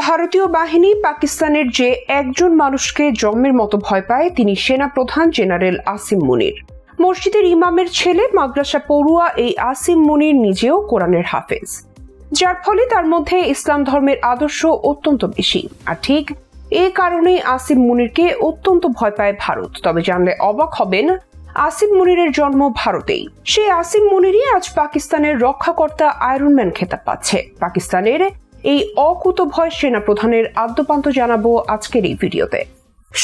ভারতীয় বাহিনী পাকিস্তানের যে একজন মানুষকে জন্মের মতো ভয় পায় তিনি সেনা প্রধান জেনারেল আসিম মুনির। মসজিদের ইমামের ছেলে, মাদ্রাসা পড়ুয়া এই আসিম মুনির নিজেও কোরআনের হাফেজ, যার ফলে তার মধ্যে ইসলাম ধর্মের আদর্শ অত্যন্ত বেশি। আর ঠিক এই কারণেই আসিম মুনিরকে অত্যন্ত ভয় পায় ভারত। তবে জানলে অবাক হবেন, আসিম মুনিরের জন্ম ভারতেই। সেই আসিম মুনিরই আজ পাকিস্তানের রক্ষাকর্তা আয়রনম্যান খেতাব পাচ্ছে। পাকিস্তানের এই অকুতভয় সেনা প্রধানের আদ্যপান্ত জানাবো আজকের এই ভিডিওতে।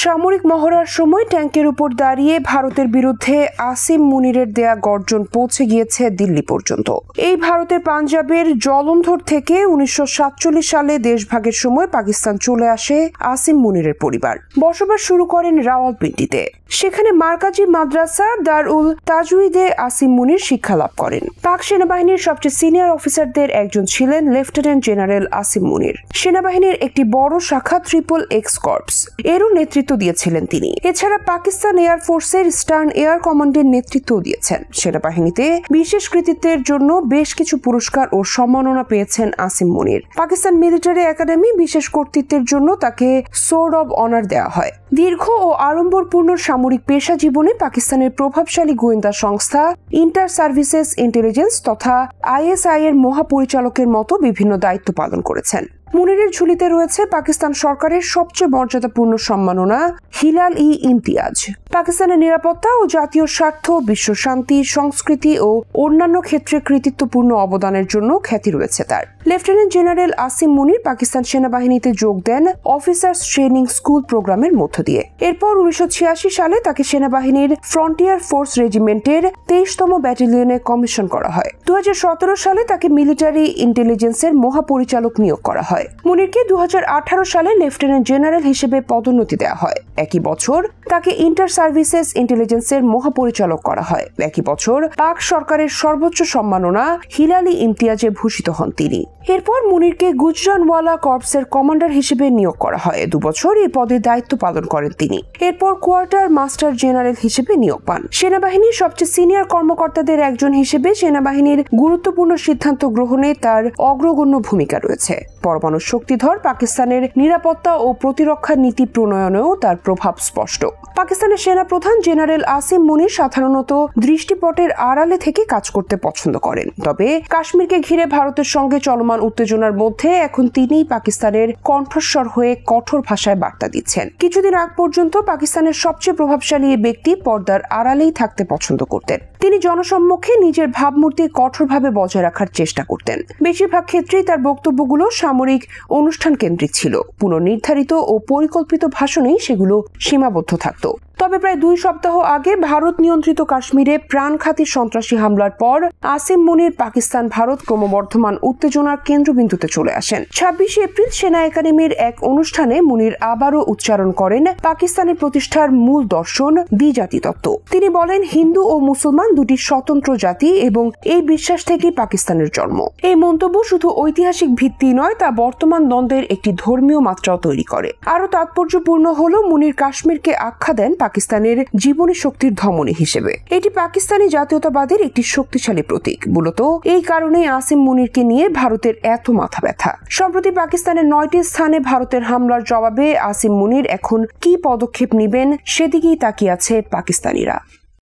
সামরিক মহড়ার সময় ট্যাঙ্কের উপর দাঁড়িয়ে ভারতের বিরুদ্ধে আসিম মুনিরের দেয়া গর্জন পৌঁছে গিয়েছে দিল্লি পর্যন্ত। এই ভারতের পাঞ্জাবের জলন্ধর থেকে 1947 সালে দেশভাগের সময় পাকিস্তান চলে আসে আসিম মুনিরের পরিবার। বসবাস শুরু করেন রাওয়ালপিন্ডিতে। সেখানে মার্কাজি মাদ্রাসা দারুল তাজউইদে আসিম মুনির শিক্ষা লাভ করেন। পাক সেনাবাহিনীর সবচেয়ে সিনিয়র অফিসারদের একজন ছিলেন লেফটেন্যান্ট জেনারেল আসিম মুনির। সেনাবাহিনীর একটি বড় শাখা ট্রিপল এক্স কর্পস এরও নেতৃত্ব দিয়েছিলেন তিনি। এছাড়া পাকিস্তান এয়ার ফোর্সের ইস্টার্ন এয়ার কমান্ডের নেতৃত্ব দিয়েছেন। সেনাবাহিনীতে বিশেষ কৃতিত্বের জন্য বেশ কিছু পুরস্কার ও সম্মাননা পেয়েছেন আসিম মুনির। পাকিস্তান মিলিটারি একাডেমি বিশেষ কর্তৃত্বের জন্য তাকে সোর্ড অব অনার দেওয়া হয়। দীর্ঘ ও আড়ম্বরপূর্ণ সামরিক পেশা জীবনে পাকিস্তানের প্রভাবশালী গোয়েন্দা সংস্থা ইন্টার সার্ভিসেস ইন্টেলিজেন্স তথা ISI এর মহাপরিচালকের মতো বিভিন্ন দায়িত্ব পালন করেছেন। মুনিরের ঝুলিতে রয়েছে পাকিস্তান সরকারের সবচেয়ে মর্যাদাপূর্ণ সম্মাননা হিলাল-ই-ইমতিয়াজ। পাকিস্তানের নিরাপত্তা ও জাতীয় স্বার্থ, বিশ্ব শান্তি, সংস্কৃতি ও অন্যান্য ক্ষেত্রে কৃতিত্বপূর্ণ অবদানের জন্য খ্যাতি রয়েছে তার। লেফটেন্যান্ট জেনারেল আসিম মুনির পাকিস্তান সেনাবাহিনীতে যোগ দেন অফিসার্স ট্রেনিং স্কুল প্রোগ্রামের মধ্য দিয়ে। এরপর 1986 সালে তাকে সেনাবাহিনীর ফ্রন্টিয়ার ফোর্স রেজিমেন্টের 23তম ব্যাটালিয়নে কমিশন করা হয়। 2017 সালে তাকে মিলিটারি ইন্টেলিজেন্সের মহাপরিচালক নিয়োগ করা হয়। মুনিরকে 2018 সালে লেফটেন্যান্ট জেনারেল হিসেবে পদোন্নতি দেওয়া হয়। একই বছর তাকে ইন্টার সার্ভিসেস ইন্টেলিজেন্সের মহাপরিচালক করা হয়। একই বছর পাক সরকারের সর্বোচ্চ সম্মাননা হিলাল-ই-ইমতিয়াজে ভূষিত হন তিনি। এরপর মুনিরকে গুজরানওয়ালা কর্পসের কমান্ডার হিসেবে নিয়োগ করা হয়। 2 বছর এই পদে দায়িত্ব পালন করেন তিনি। এরপর কোয়ার্টার মাস্টার জেনারেল হিসেবে নিয়োগ পান। সেনাবাহিনীর সবচেয়ে সিনিয়র কর্মকর্তাদের একজন হিসেবে সেনাবাহিনীর গুরুত্বপূর্ণ সিদ্ধান্ত গ্রহণে তার অগ্রগণ্য ভূমিকা রয়েছে। পরমাণু শক্তিধর পাকিস্তানের নিরাপত্তা ও প্রতিরক্ষা নীতি প্রণয়নেও তার প্রভাব স্পষ্ট। পাকিস্তানের সেনা প্রধান জেনারেল আসিম মুনির সাধারণত দৃষ্টিপটের আড়ালে থেকে কাজ করতে পছন্দ করেন। তবে কাশ্মীরকে ঘিরে ভারতের সঙ্গে চলমান উত্তেজনার মধ্যে এখন তিনিই পাকিস্তানের কণ্ঠস্বর হয়ে কঠোর ভাষায় বার্তা দিচ্ছেন। কিছুদিন আগ পর্যন্ত পাকিস্তানের সবচেয়ে প্রভাবশালী এই ব্যক্তি পর্দার আড়ালেই থাকতে পছন্দ করতেন। তিনি জনসম্মুখে নিজের ভাবমূর্তি কঠোরভাবে বজায় রাখার চেষ্টা করতেন। বেশিরভাগ ক্ষেত্রেই তার বক্তব্যগুলো সামরিক অনুষ্ঠান কেন্দ্রিক ছিল। পুনর্নির্ধারিত ও পরিকল্পিত ভাষণেই সেগুলো সীমাবদ্ধ থাকত। তবে প্রায় 2 সপ্তাহ আগে ভারত নিয়ন্ত্রিত কাশ্মীরে প্রাণঘাতী সন্ত্রাসী হামলার পর আসিম মুনির পাকিস্তান ভারত ক্রমবর্ধমান উত্তেজনার কেন্দ্রবিন্দুতে চলে আসেন। 26 এপ্রিল সেনা একাডেমির এক অনুষ্ঠানে মুনির আবারও উচ্চারণ করেন পাকিস্তানের প্রতিষ্ঠার মূল দর্শন দ্বিজাতি তত্ত্ব। তিনি বলেন, হিন্দু ও মুসলমান দুটি স্বতন্ত্র জাতি এবং এই বিশ্বাস থেকেই পাকিস্তানের জন্ম। এই মন্তব্য শুধু ঐতিহাসিক ভিত্তি নয়, তা বর্তমান দ্বন্দ্বের একটি ধর্মীয় মাত্রাও তৈরি করে। আরো তাৎপর্যপূর্ণ হলো মুনির কাশ্মীরকে আখ্যা দেন পাকিস্তানের জীবনী শক্তির ধমনী হিসেবে। এটি পাকিস্তানি জাতীয়তাবাদের একটি শক্তিশালী প্রতীক। মূলত এই কারণেই আসিম মুনিরকে নিয়ে ভারতের এত মাথা ব্যথা। সম্প্রতি পাকিস্তানের 9টি স্থানে ভারতের হামলার জবাবে আসিম মুনির এখন কি পদক্ষেপ নেবেন সেদিকেই তাকিয়ে আছে পাকিস্তানিরা।